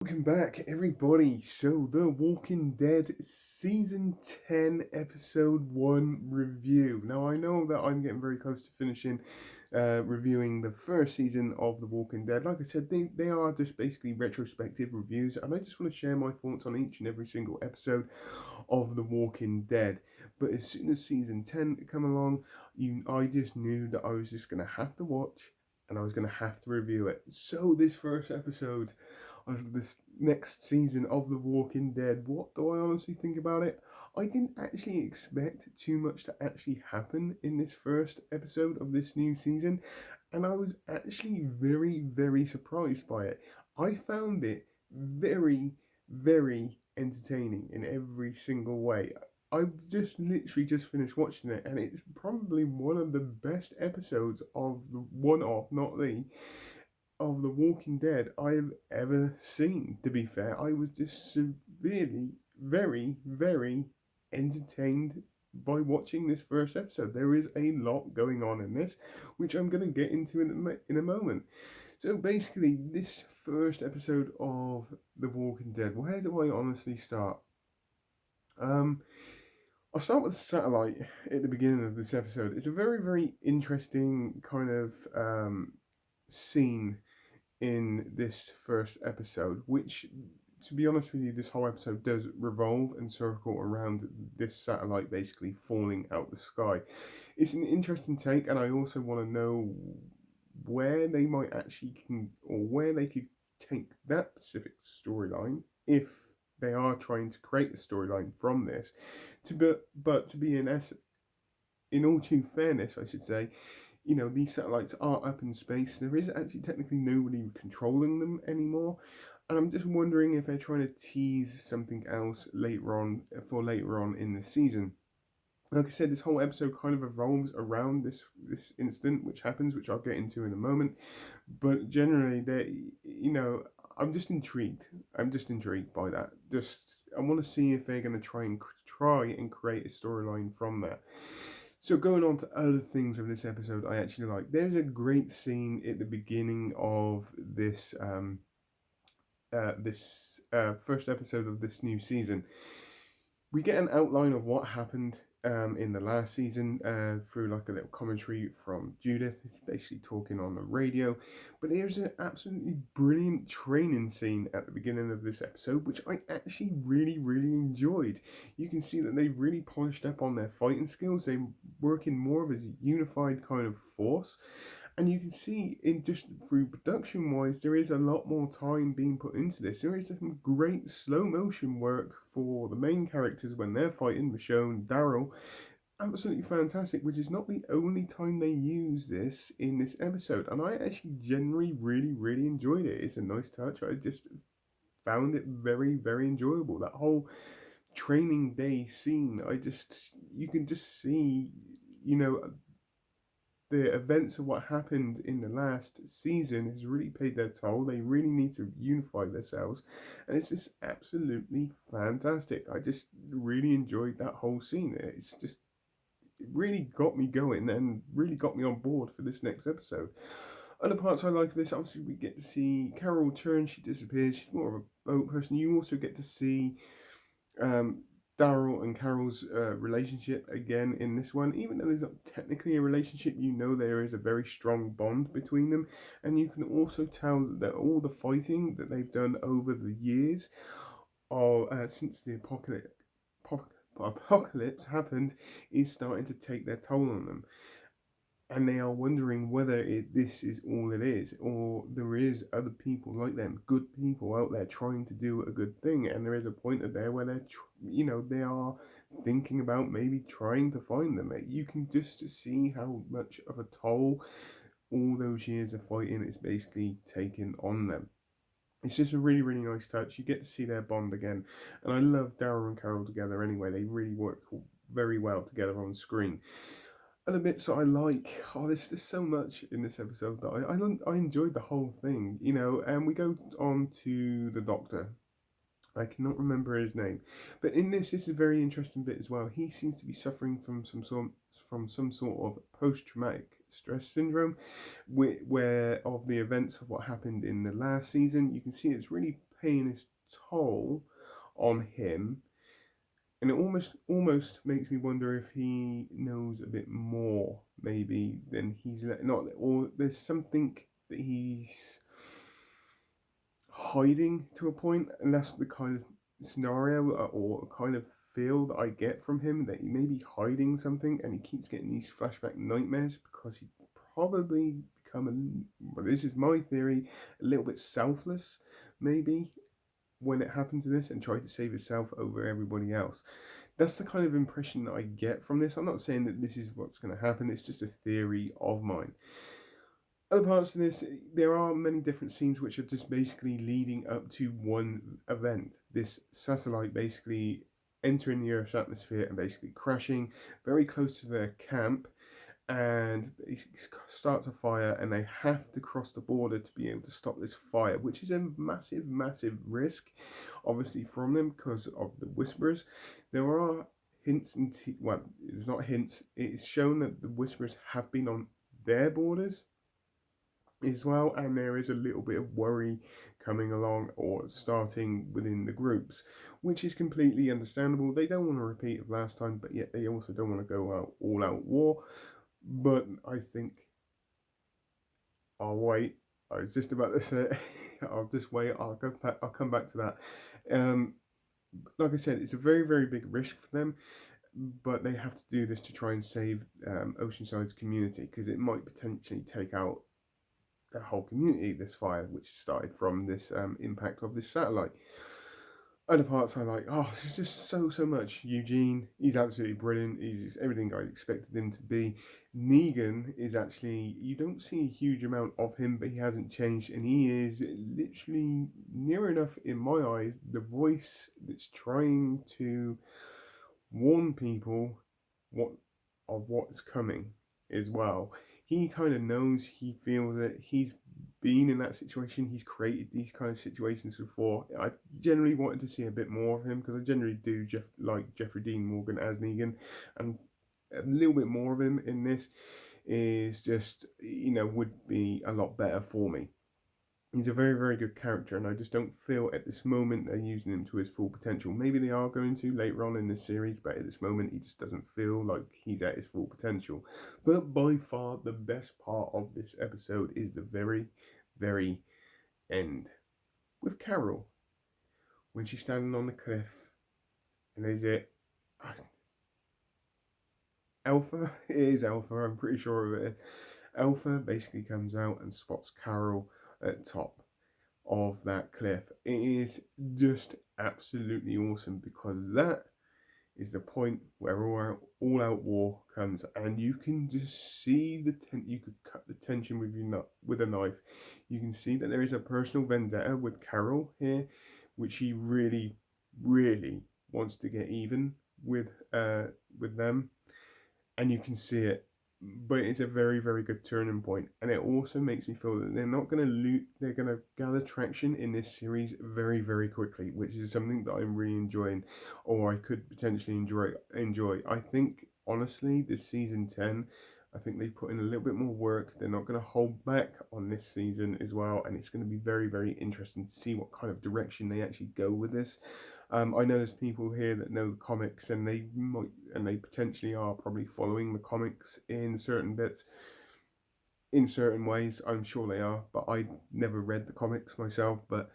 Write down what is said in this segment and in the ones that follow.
Welcome back, everybody. So, The Walking Dead Season 10, Episode 1 review. Now, I know that I'm getting very close to finishing reviewing the first season of The Walking Dead. Like I said, they are just basically retrospective reviews, and I just want to share my thoughts on each and every single episode of The Walking Dead. But as soon as Season 10 come along, I just knew that I was just going to have to watch and I was going to have to review it. So, this first episode of this next season of The Walking Dead. What do I honestly think about it? I didn't actually expect too much to actually happen in this first episode of this new season, and I was actually very, very surprised by it. I found it very, very entertaining in every single way. I've just literally just finished watching it, and it's probably one of the best episodes of the one of, not of The Walking Dead I've ever seen, to be fair. I was just severely, very, very entertained by watching this first episode. There is a lot going on in this, which I'm going to get into in a moment. So basically, this first episode of The Walking Dead, where do I honestly start? Um, I'll start with the satellite at the beginning of this episode. It's a very, very interesting kind of scene in this first episode, which, to be honest with you, this whole episode does revolve and circle around this satellite basically falling out the sky. It's an interesting take, and I also want to know where they might actually or where they could take that specific storyline if they are trying to create a storyline from this. But to be in all due fairness, I should say, these satellites are up in space. There is actually technically nobody controlling them anymore. And I'm just wondering if they're trying to tease something else later on in the season. Like I said, this whole episode kind of revolves around this incident which happens, which I'll get into in a moment. But generally, I'm just intrigued. I'm just intrigued by that. Just I want to see if they're going to try and create a storyline from that. So going on to other things of this episode, I actually like. There's a great scene at the beginning of this first episode of this new season. We get an outline of what happened in the last season through like a little commentary from Judith, who's basically talking on the radio. But here's an absolutely brilliant training scene at the beginning of this episode, which I actually really, really enjoyed. You can see that they really polished up on their fighting skills. They work in more of a unified kind of force. And you can see in just through production wise, there is a lot more time being put into this. There is some great slow motion work for the main characters when they're fighting Michonne, Daryl. Absolutely fantastic, which is not the only time they use this in this episode. And I actually generally really, really enjoyed it. It's a nice touch. I just found it very, very enjoyable. That whole training day scene, you can just see, you know, the events of what happened in the last season has really paid their toll. They really need to unify themselves, and it's just absolutely fantastic. I just really enjoyed that whole scene. It really got me going and really got me on board for this next episode. Other parts I like of this, obviously, we get to see Carol turn. She disappears. She's more of a boat person. You also get to see um, Daryl and Carol's relationship again in this one. Even though there's not technically a relationship, you know there is a very strong bond between them, and you can also tell that all the fighting that they've done over the years, or since the apocalypse happened, is starting to take their toll on them, and they are wondering whether this is all it is, or there is other people like them, good people out there trying to do a good thing, and there is a point there where they are thinking about maybe trying to find them. You can just see how much of a toll all those years of fighting is basically taken on them. It's just a really, really nice touch. You get to see their bond again, and I love Daryl and Carol together anyway. They really work very well together on screen. Other bits that I like, there's so much in this episode that I enjoyed the whole thing, and we go on to the Doctor. I cannot remember his name, but in this is a very interesting bit as well. He seems to be suffering from some sort of post-traumatic stress syndrome, where of the events of what happened in the last season. You can see it's really paying its toll on him. And it almost makes me wonder if he knows a bit more, maybe, than he's not, or there's something that he's hiding to a point, and that's the kind of scenario or kind of feel that I get from him, that he may be hiding something, and he keeps getting these flashback nightmares because he probably become well, this is my theory, a little bit selfless, maybe, when it happened to this, and tried to save himself over everybody else. That's the kind of impression that I get from this. I'm not saying that this is what's going to happen, it's just a theory of mine. Other parts of this, there are many different scenes which are just basically leading up to one event. This satellite basically entering the Earth's atmosphere and basically crashing very close to their camp, and it starts a fire, and they have to cross the border to be able to stop this fire, which is a massive risk, obviously, from them because of the Whisperers. There are hints and well, it's not hints, it's shown that the Whisperers have been on their borders as well, and there is a little bit of worry coming along or starting within the groups, which is completely understandable. They don't want to repeat of last time, but yet they also don't want to go out all out war. But I think I'll wait. I was just about to say I'll just wait. I'll go back. I'll come back to that. Like I said, it's a very big risk for them, but they have to do this to try and save Oceanside's community, because it might potentially take out the whole community, this fire, which started from this impact of this satellite. Other parts I like, there's just so much. Eugene, he's absolutely brilliant. He's everything I expected him to be. Negan is actually, you don't see a huge amount of him, but he hasn't changed, and he is literally near enough, in my eyes, the voice that's trying to warn people of what's coming as well. He kind of knows, he feels it, he's been in that situation, he's created these kind of situations before. I generally wanted to see a bit more of him, because I generally do like Jeffrey Dean Morgan as Negan, and a little bit more of him in this is just, would be a lot better for me. He's a very good character, and I just don't feel at this moment they're using him to his full potential. Maybe they are going to later on in the series, but at this moment he just doesn't feel like he's at his full potential. But by far the best part of this episode is the very end with Carol, when she's standing on the cliff, and is it Alpha? It is Alpha, I'm pretty sure of it. Alpha basically comes out and spots Carol at the top of that cliff. It is just absolutely awesome, because that is the point where all out war comes, and you can just see you could cut the tension with a knife. You can see that there is a personal vendetta with Carol here, which he really wants to get even with them, and you can see it. But it's a very good turning point, and it also makes me feel that they're not going to loot. They're going to gather traction in this series very quickly, which is something that I'm really enjoying, or I could potentially enjoy. I think honestly, this season 10, I think they put in a little bit more work. They're not going to hold back on this season as well, and it's going to be very interesting to see what kind of direction they actually go with this. I know there's people here that know the comics, and they potentially are probably following the comics in certain bits, in certain ways. I'm sure they are, but I never read the comics myself. But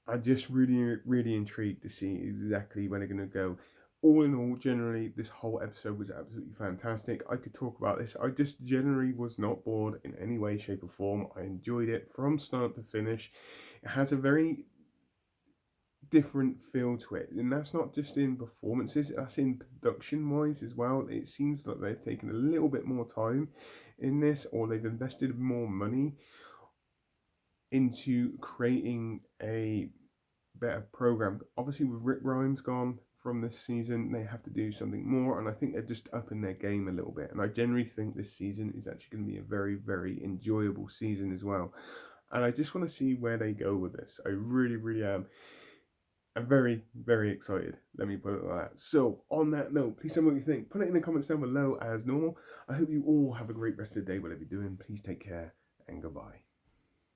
I'm just really intrigued to see exactly where they're going to go. All in all, generally, this whole episode was absolutely fantastic. I could talk about this. I just generally was not bored in any way, shape, or form. I enjoyed it from start to finish. It has a very different feel to it, and that's not just in performances, that's in production wise as well. It seems like they've taken a little bit more time in this, or they've invested more money into creating a better program. Obviously, with Rick Grimes gone from this season, they have to do something more, and I think they're just upping their game a little bit. And I generally think this season is actually going to be a very enjoyable season as well, and I just want to see where they go with this. I really am. I'm very excited. Let me put it like that. So, on that note, please tell me what you think. Put it in the comments down below as normal. I hope you all have a great rest of the day, whatever you're doing. Please take care, and goodbye.